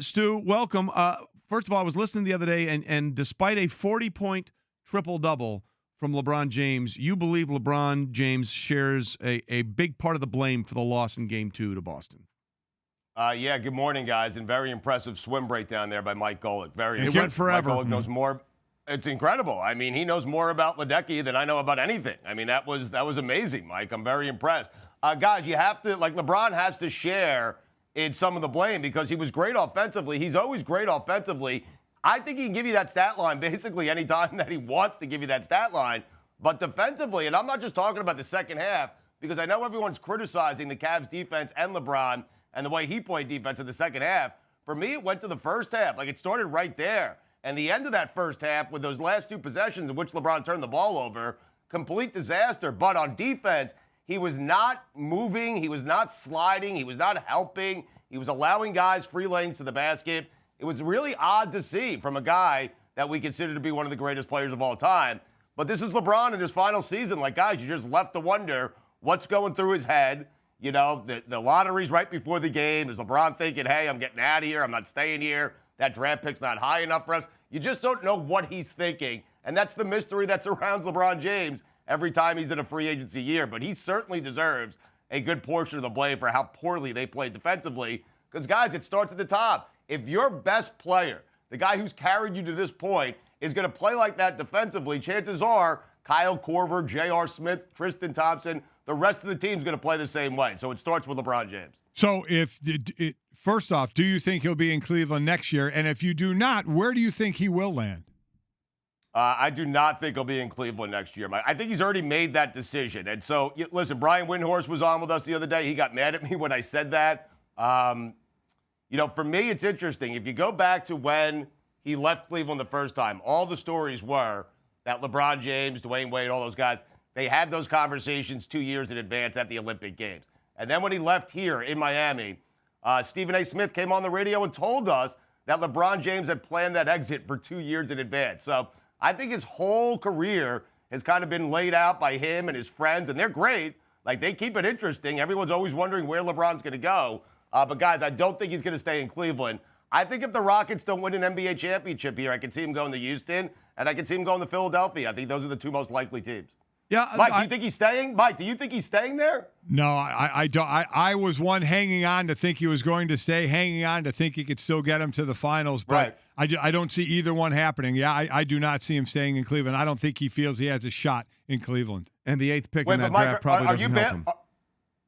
Stu, welcome. First of all, I was listening the other day, and despite a 40-point triple-double from LeBron James, you believe LeBron James shares a big part of the blame for the loss in Game 2 to Boston. Yeah, good morning, guys, and very impressive swim breakdown there by Mike Golic. It went forever. Mike Golic knows more. It's incredible. I mean, he knows more about Ledecky than I know about anything. I mean, that was amazing, Mike. I'm very impressed. Guys, you have to, LeBron has to share in some of the blame because he was great offensively. He's always great offensively. I think he can give you that stat line basically any time that he wants to give you that stat line. But defensively, and I'm not just talking about the second half, because I know everyone's criticizing the Cavs defense and LeBron and the way he played defense in the second half. For me, it went to the first half. It started right there. And the end of that first half with those last two possessions in which LeBron turned the ball over, complete disaster. But on defense, he was not moving. He was not sliding. He was not helping. He was allowing guys free lanes to the basket. It was really odd to see from a guy that we consider to be one of the greatest players of all time. But this is LeBron in his final season. Guys, you just left to wonder what's going through his head. You know, the lottery's right before the game. Is LeBron thinking, hey, I'm getting out of here. I'm not staying here. That draft pick's not high enough for us. You just don't know what he's thinking. And that's the mystery that surrounds LeBron James every time he's in a free agency year. But he certainly deserves a good portion of the blame for how poorly they played defensively. Because, guys, it starts at the top. If your best player, the guy who's carried you to this point, is going to play like that defensively, chances are Kyle Korver, J.R. Smith, Tristan Thompson, the rest of the team's going to play the same way. So it starts with LeBron James. So first off, do you think he'll be in Cleveland next year? And if you do not, where do you think he will land? I do not think he'll be in Cleveland next year, Mike. I think he's already made that decision. And so, listen, Brian Windhorst was on with us the other day. He got mad at me when I said that. For me, it's interesting. If you go back to when he left Cleveland the first time, all the stories were that LeBron James, Dwayne Wade, all those guys, they had those conversations 2 years in advance at the Olympic Games. And then when he left here in Miami, Stephen A. Smith came on the radio and told us that LeBron James had planned that exit for 2 years in advance. So I think his whole career has kind of been laid out by him and his friends, and they're great. They keep it interesting. Everyone's always wondering where LeBron's going to go. But, guys, I don't think he's going to stay in Cleveland. I think if the Rockets don't win an NBA championship here, I can see him going to Houston, and I can see him going to Philadelphia. I think those are the two most likely teams. Yeah, Mike, do you think he's staying? Mike, do you think he's staying there? No, I don't. I was one hanging on to think he was going to stay, hanging on to think he could still get him to the finals, but right. I don't see either one happening. Yeah, I do not see him staying in Cleveland. I don't think he feels he has a shot in Cleveland. And the 8th pick in that draft probably doesn't help him.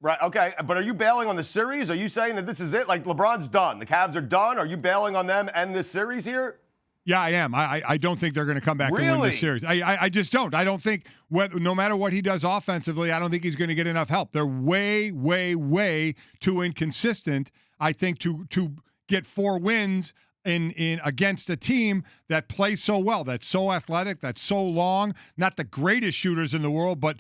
Right, okay, but are you bailing on the series? Are you saying that this is it? LeBron's done. The Cavs are done. Are you bailing on them and this series here? Yeah, I am. I don't think they're going to come back and win this series. I just don't. I don't think, no matter what he does offensively, I don't think he's going to get enough help. They're way, way, way too inconsistent, I think, to get 4 wins in against a team that plays so well, that's so athletic, that's so long. Not the greatest shooters in the world, but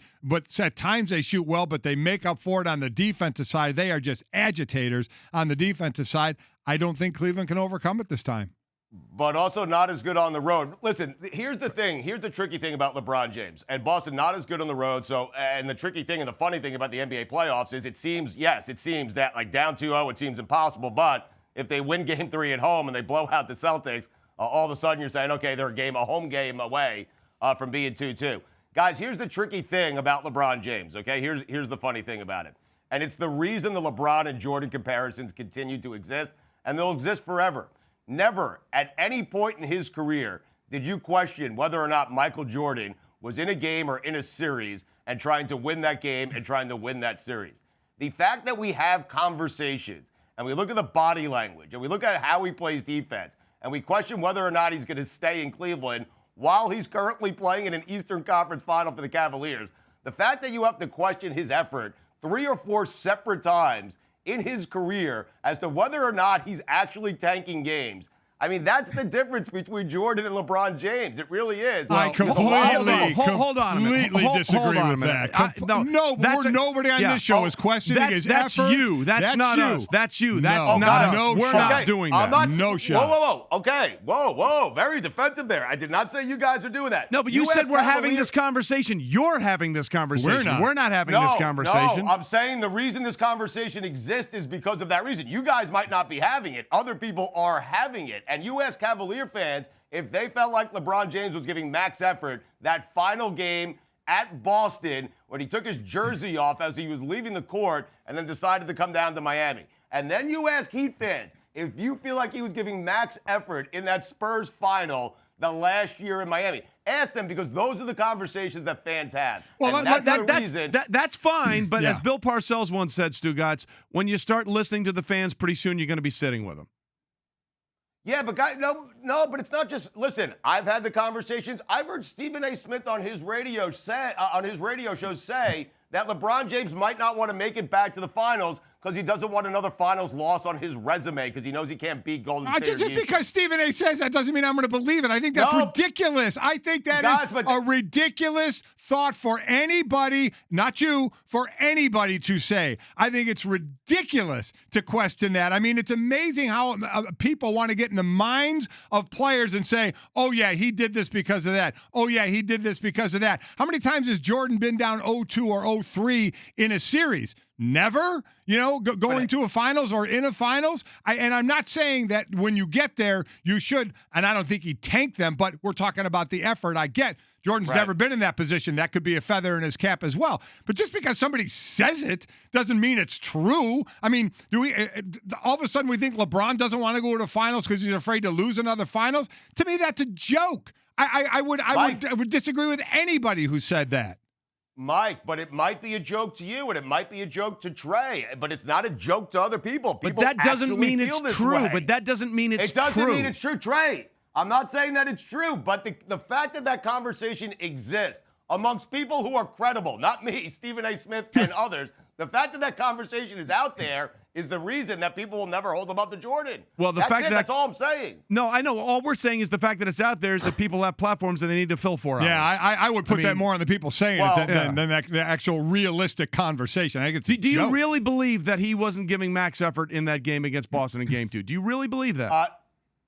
at times they shoot well, but they make up for it on the defensive side. They are just agitators on the defensive side. I don't think Cleveland can overcome it this time. But also not as good on the road. Listen, here's the thing. Here's the tricky thing about LeBron James. And Boston not as good on the road. So, and the tricky thing and the funny thing about the NBA playoffs is it seems that down 2-0, it seems impossible. But if they win Game 3 at home and they blow out the Celtics, all of a sudden you're saying, okay, they're a home game away from being 2-2. Guys, here's the tricky thing about LeBron James, okay? Here's the funny thing about it. And it's the reason the LeBron and Jordan comparisons continue to exist, and they'll exist forever. Never at any point in his career did you question whether or not Michael Jordan was in a game or in a series and trying to win that game and trying to win that series. The fact that we have conversations and we look at the body language and we look at how he plays defense and we question whether or not he's going to stay in Cleveland while he's currently playing in an Eastern Conference final for the Cavaliers, the fact that you have to question his effort 3 or 4 separate times in his career as to whether or not he's actually tanking games, I mean, that's the difference between Jordan and LeBron James. It really is. I hold on a minute. completely disagree with that. Nobody on this show is questioning his effort. That's you. That's not us. That's you. That's No. not us. No We're shot. not doing that. No shot. Whoa. Okay. Whoa. Very defensive there. I did not say you guys are doing that. No, but you said we're having this conversation. You're having this conversation. We're not having this conversation. No, I'm saying the reason this conversation exists is because of that reason. You guys might not be having it. Other people are having it. And you ask Cavalier fans if they felt like LeBron James was giving max effort that final game at Boston when he took his jersey off as he was leaving the court and then decided to come down to Miami. And then you ask Heat fans if you feel like he was giving max effort in that Spurs final the last year in Miami. Ask them, because those are the conversations that fans have. Well, that's fine, but as Bill Parcells once said, Stugotz, when you start listening to the fans, pretty soon you're going to be sitting with them. Yeah, but guys, no, but it's not just. Listen, I've had the conversations. I've heard Stephen A. Smith on his radio show say that LeBron James might not want to make it back to the finals because he doesn't want another finals loss on his resume because he knows he can't beat Golden State. Just because Stephen A. says that doesn't mean I'm going to believe it. I think that's ridiculous. I think that is a ridiculous thought for anybody, not you, for anybody to say. I think it's ridiculous to question that. I mean, it's amazing how people want to get in the minds of players and say, oh, yeah, he did this because of that. Oh, yeah, he did this because of that. How many times has Jordan been down 0-2 or 0-3 in a series? Never, going to a finals or in a finals. And I'm not saying that when you get there, you should, and I don't think he tanked them, but we're talking about the effort. I get Jordan's never been in that position. That could be a feather in his cap as well. But just because somebody says it doesn't mean it's true. I mean, do we all of a sudden we think LeBron doesn't want to go to finals because he's afraid to lose another finals? To me, that's a joke. I would disagree with anybody who said that. Mike, but it might be a joke to you, and it might be a joke to Trey, but it's not a joke to other people. But that doesn't mean it's true. But that doesn't mean it's true. It doesn't mean it's true, Trey. I'm not saying that it's true, but the fact that conversation exists amongst people who are credible, not me, Stephen A. Smith, and others, the fact that conversation is out there is the reason that people will never hold him up to Jordan. Well, that's all I'm saying. No, I know. All we're saying is the fact that it's out there is that people have platforms that they need to fill 4 hours. Yeah, I would put that more on the people saying it than the actual realistic conversation. I think it's do you really believe that he wasn't giving max effort in that game against Boston in Game 2? Do you really believe that?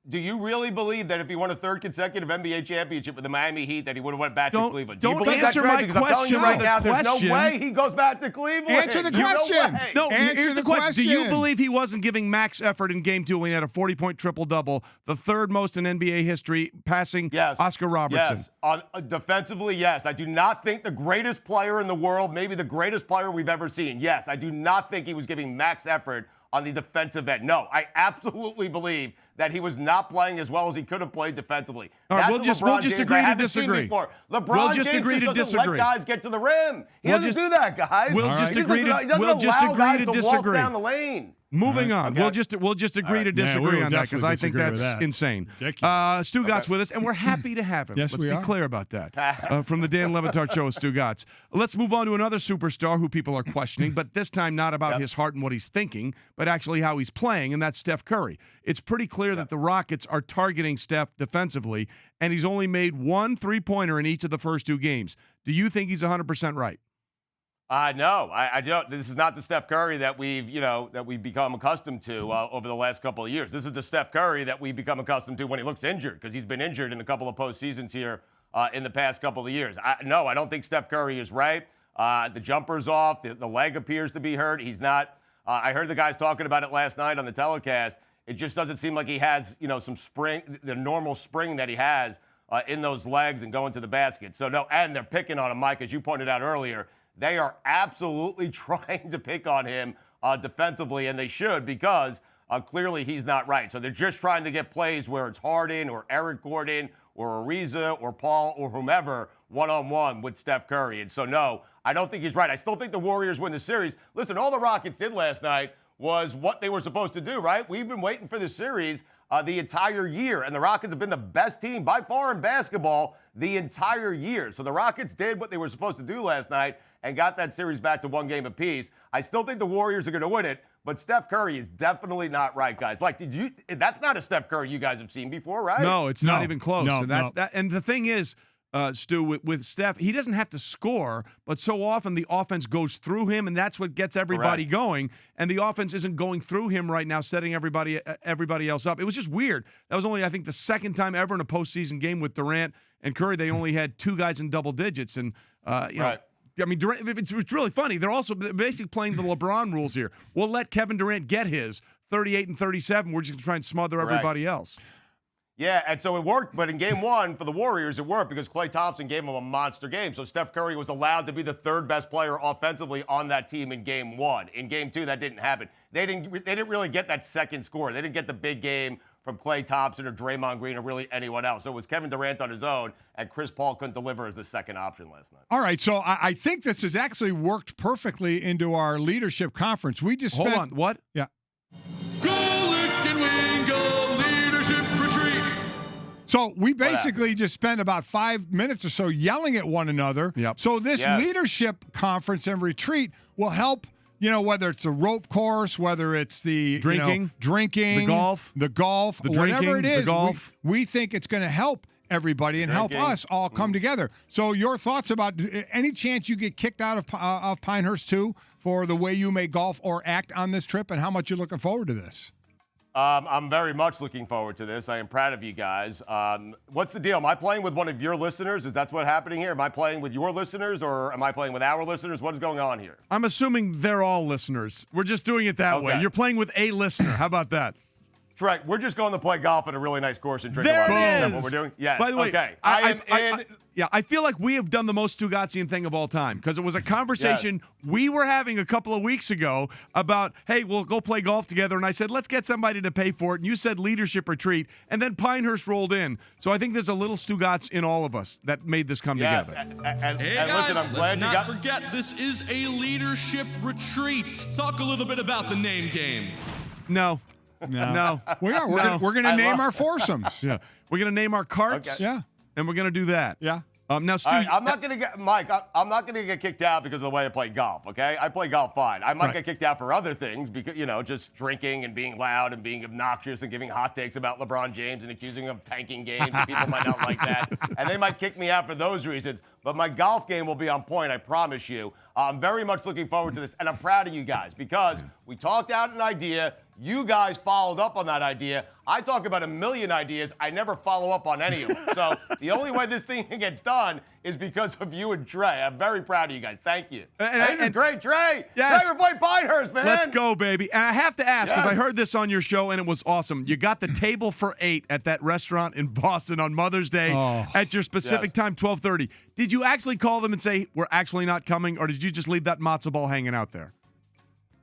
Do you really believe that if he won a third consecutive NBA championship with the Miami Heat that he would have went back to Cleveland? Don't answer my question right now. There's no way he goes back to Cleveland. Answer the question. No, answer the question. Do you believe he wasn't giving max effort in Game 2 when he had a 40-point triple-double, the third most in NBA history, passing Oscar Robertson? Yes. Defensively, yes. I do not think the greatest player in the world, maybe the greatest player we've ever seen. Yes, I do not think he was giving max effort on the defensive end. No, I absolutely believe that he was not playing as well as he could have played defensively. All right, we'll just agree to disagree. LeBron James doesn't let guys get to the rim. He doesn't do that, guys. We'll just agree to disagree. Down the lane. Moving on. Okay. We'll just agree to disagree on that because I think that's insane. Stugotz with us, and we're happy to have him. Yes, Let's be clear about that. From the Dan Levitar Show, Stugotz. Let's move on to another superstar who people are questioning, but this time not about his heart and what he's thinking, but actually how he's playing, and that's Steph Curry. It's pretty clear that the Rockets are targeting Steph defensively, and he's only made 1 3-pointer in each of the first 2 games. Do you think he's 100% right? No, I don't. This is not the Steph Curry that we've become accustomed to over the last couple of years. This is the Steph Curry that we've become accustomed to when he looks injured, because he's been injured in a couple of postseasons here in the past couple of years. No, I don't think Steph Curry is right. The jumper's off. The leg appears to be hurt. He's not. I heard the guys talking about it last night on the telecast. It just doesn't seem like he has, some spring, the normal spring that he has in those legs and going to the basket. So no, and they're picking on him, Mike, as you pointed out earlier. They are absolutely trying to pick on him defensively, and they should, because clearly he's not right. So they're just trying to get plays where it's Harden or Eric Gordon or Ariza or Paul or whomever one-on-one with Steph Curry. And so, no, I don't think he's right. I still think the Warriors win the series. Listen, all the Rockets did last night was what they were supposed to do, right? We've been waiting for the series the entire year, and the Rockets have been the best team by far in basketball the entire year. So the Rockets did what they were supposed to do last night and got that series back to 1 game apiece. I still think the Warriors are going to win it, But Steph Curry is definitely not right, guys. Like, that's not a Steph Curry you guys have seen before, right? No, it's not even close. No, and that's that. And the thing is, Stu, with Steph, he doesn't have to score, but so often the offense goes through him, and that's what gets everybody going. And the offense isn't going through him right now, setting everybody else up. It was just weird. That was only, I think, the second time ever in a postseason game with Durant and Curry. They only had two guys in double digits, and you know. I mean, Durant, it's really funny. They're also basically playing the LeBron rules here. We'll let Kevin Durant get his 38 and 37. We're just going to try and smother everybody else. Yeah, and so it worked. But in game one for the Warriors, it worked because Klay Thompson gave them a monster game. So Steph Curry was allowed to be the third best player offensively on that team in game one. In game two, that didn't happen. They didn't really get that second score. They didn't get the big game from Klay Thompson or Draymond Green or really anyone else. So it was Kevin Durant on his own, and Chris Paul couldn't deliver as the second option last night. All right, so I think this has actually worked perfectly into our leadership conference. We just Hold on, what? Yeah. Golic and Wingo leadership retreat. So we basically just spent about 5 minutes or so yelling at one another. Yep. So this leadership conference and retreat will help. You know, whether it's a rope course, whether it's the drinking, the golf, the whatever it is, the golf. We think it's going to help everybody and help us all come together. So your thoughts about any chance you get kicked out of Pinehurst too for the way you may golf or act on this trip, and how much you're looking forward to this? I'm very much looking forward to this. I am proud of you guys. What's the deal? Am I playing with one of your listeners? Is that what's happening here? Am I playing with your listeners, or am I playing with our listeners? What is going on here? I'm assuming they're all listeners. We're just doing it that way. You're playing with a listener. How about that? Right. We're just going to play golf at a really nice course and drink a there lot of it beer. Is is. that what we're doing? Yes. By the way, okay. I feel like we have done the most Stugotzian thing of all time, because it was a conversation we were having a couple of weeks ago about, hey, we'll go play golf together. And I said, let's get somebody to pay for it. And you said leadership retreat. And then Pinehurst rolled in. So I think there's a little Stugotz in all of us that made this come together. Hey guys, listen, I'm glad let's not forget this is a leadership retreat. Talk a little bit about the name game. No. We are. We're going to name our foursomes. Yeah. We're going to name our carts. Okay. Yeah. And we're going to do that. Yeah. Now, Stu, I'm not going to get, Mike, I'm not going to get kicked out because of the way I play golf, okay? I play golf fine. I might get kicked out for other things because, just drinking and being loud and being obnoxious and giving hot takes about LeBron James and accusing him of tanking games, and people might not like that. And they might kick me out for those reasons. But my golf game will be on point, I promise you. I'm very much looking forward to this, and I'm proud of you guys because we talked out an idea. You guys followed up on that idea. I talk about a million ideas. I never follow up on any of them. So the only way this thing gets done is because of you and Trey. I'm very proud of you guys. Thank you. And great, Trey. Yes. Trey, we're playing Pinehurst, man. Let's go, baby. And I have to ask, because I heard this on your show, and it was awesome. You got the table for 8 at that restaurant in Boston on Mother's Day at your specific time, 12:30. Did you actually call them and say, we're actually not coming, or did you just leave that matzo ball hanging out there?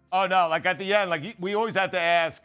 Oh, no, like at the end, like we always have to ask,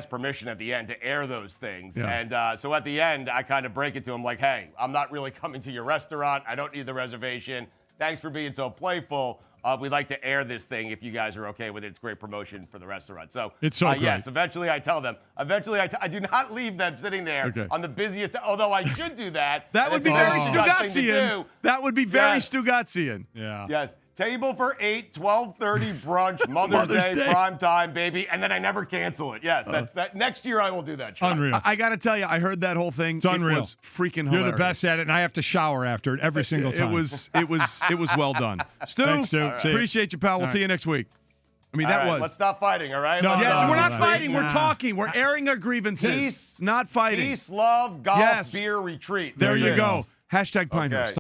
permission at the end to air those things. Yeah. And so at the end, I kind of break it to him like, hey, I'm not really coming to your restaurant. I don't need the reservation. Thanks for being so playful. We'd like to air this thing if you guys are okay with it. It's great promotion for the restaurant. So it's so great. Yes, eventually I tell them. Eventually I do not leave them sitting there on the busiest, although I should do that. That would be very Stugotzian. That would be very Stugotzian. Yeah. Yes. Table for 8, 12:30 brunch, Mother's Day, prime time, baby, and then I never cancel it. Yes, that next year I will do that. Sean. Unreal. I got to tell you, I heard that whole thing. It's unreal. It was freaking hilarious. You're the best at it, and I have to shower after it every single time. It was well done. Stu, Thanks, Stu. Appreciate you, pal. We'll see you next week. I mean, All that right, was. Let's stop fighting, all right? No, we're not fighting. We're talking. We're airing our grievances. Peace, not fighting. Peace, love, golf, beer, retreat. There you That's it. go. #Pinehurst.